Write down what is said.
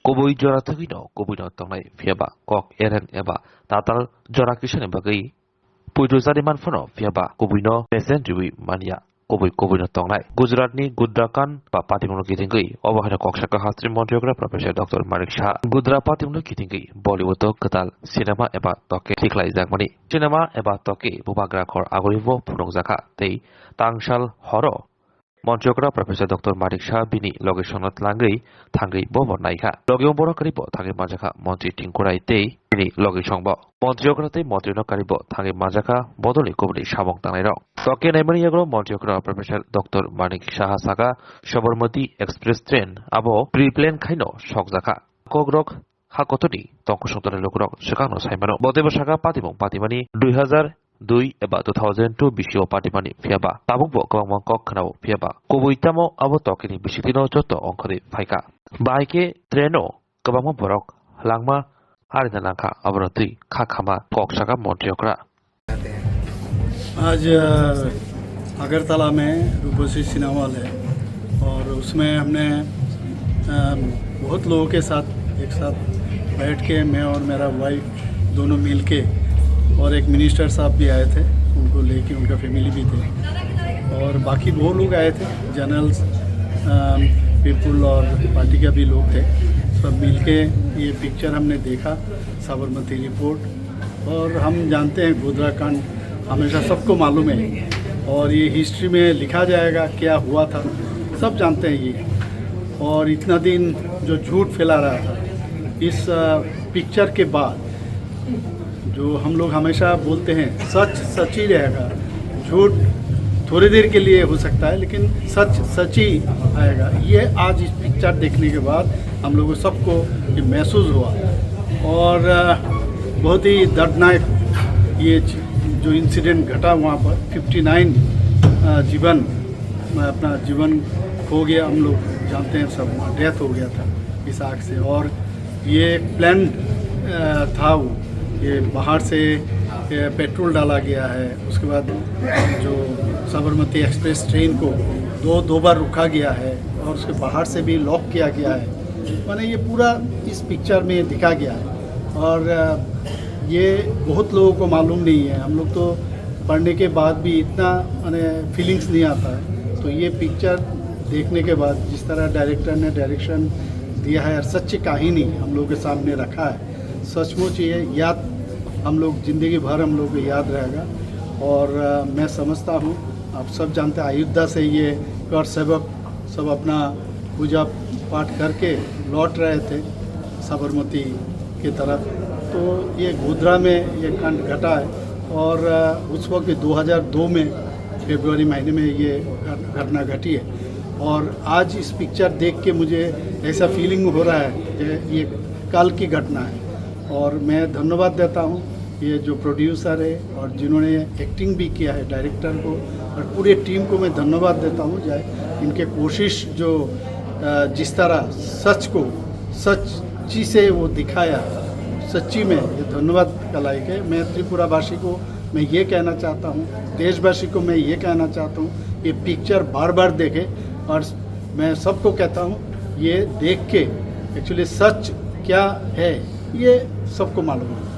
Koboi jora thagino koboi no tongnai fiaba kok eren eba tatal jora kisane bagai pujo zariman fono fiaba koboi no legendary mania koboi no tongnai Gujarat ni Gudrakan ba patimuno kitingui obahana koksaka hastri montiographer Professor Dr. Manik Shah Gujarat patimuno kitingui Bollywood to katal cinema eba toke tiklai jakmani cinema eba toke bubagra khor agoribo phunongjaka tei tangshal horo Montiographer Professor Dr. Manik Shah bini logesonot langai thangai bobo naikha logeong boro karibo thangai majaka Montri tingkurai tei bini logesongbo Montiographer tei Montri no karibo thangai majaka bodoli kobli samong tanai rok toke naimani yagro Montiographer Professor Dr. Manik Shah saka Sabarmati Express train abo pre-plan khaino sokjaka kogrok hakotoni tongkosongtone lokrok sekano saimano bodebo saka patimong patimani 2002 eba 2002 bisio patimani fiaba tabukbo kwangmang kok khnao fiaba koboitamo abo tokini bisikino joto ongkhori phaika baike treno kwangmang borok langma harina langkha abrotui khama kok saka montiokra आज अगरतला में रूपसी cinema hall है और उसमें हमने बहुत लोगों के साथ एक साथ बैठ के मैं और मेरा वाइफ दोनों मिल के और एक मिनिस्टर साहब भी आए थे उनको लेके उनका फैमिली भी थे और बाकी बहुत लोग आए थे जनरल्स पीपल और पार्टी का भी लोग थे सब मिल के ये पिक्चर हमने देखा साबरमती रिपोर्ट और हम जानते हैं गोधराकांड हमेशा सबको मालूम है और ये हिस्ट्री में लिखा जाएगा क्या हुआ था सब जानते हैं ये और इतना दिन जो झूठ फैला रहा था इस पिक्चर के बाद जो हम लोग हमेशा बोलते हैं सच सच ही रहेगा झूठ थोड़ी देर के लिए हो सकता है लेकिन सच सच ही आएगा ये आज इस पिक्चर देखने के बाद हम लोगों सबको ये महसूस हुआ और बहुत ही दर्दनाक ये जो इंसिडेंट घटा वहाँ पर 59 जीवन अपना जीवन खो गया हम लोग जानते हैं सब वहाँ डेथ हो गया था इस आग से और ये प्लान था वो ये बाहर से पेट्रोल डाला गया है उसके बाद जो साबरमती एक्सप्रेस ट्रेन को दो बार रुका गया है और उसके बाहर से भी लॉक किया गया है माने ये पूरा इस पिक्चर में दिखा गया है और ये बहुत लोगों को मालूम नहीं है हम लोग तो पढ़ने के बाद भी इतना माने फीलिंग्स नहीं आता है तो ये पिक्चर देखने के बाद जिस तरह डायरेक्टर ने डायरेक्शन दिया है और सच्ची कहानी हम लोग के सामने रखा है सचमुच ये याद हम लोग ज़िंदगी भर हम लोग को याद रहेगा और मैं समझता हूँ आप सब जानते हैं अयोध्या से ये कर सेवक सब अपना पूजा पाठ करके लौट रहे थे साबरमती की तरफ तो ये गोधरा में ये कांड घटा है और उस वक्त 2002 में फरवरी महीने में ये घटना घटी है और आज इस पिक्चर देख के मुझे ऐसा फीलिंग हो रहा है कि ये कल की घटना है और मैं धन्यवाद देता हूँ ये जो प्रोड्यूसर है और जिन्होंने एक्टिंग भी किया है डायरेक्टर को और पूरे टीम को मैं धन्यवाद देता हूँ जाए इनके कोशिश जो जिस तरह सच को सच्ची से वो दिखाया सच्ची में ये धन्यवाद का लायक है मैं त्रिपुरावासी को मैं ये कहना चाहता हूँ देशवासी को मैं ये कहना चाहता हूँ ये पिक्चर बार बार देखे और मैं सबको कहता हूँ ये देख के एक्चुअली सच क्या है ये सबको मालूम है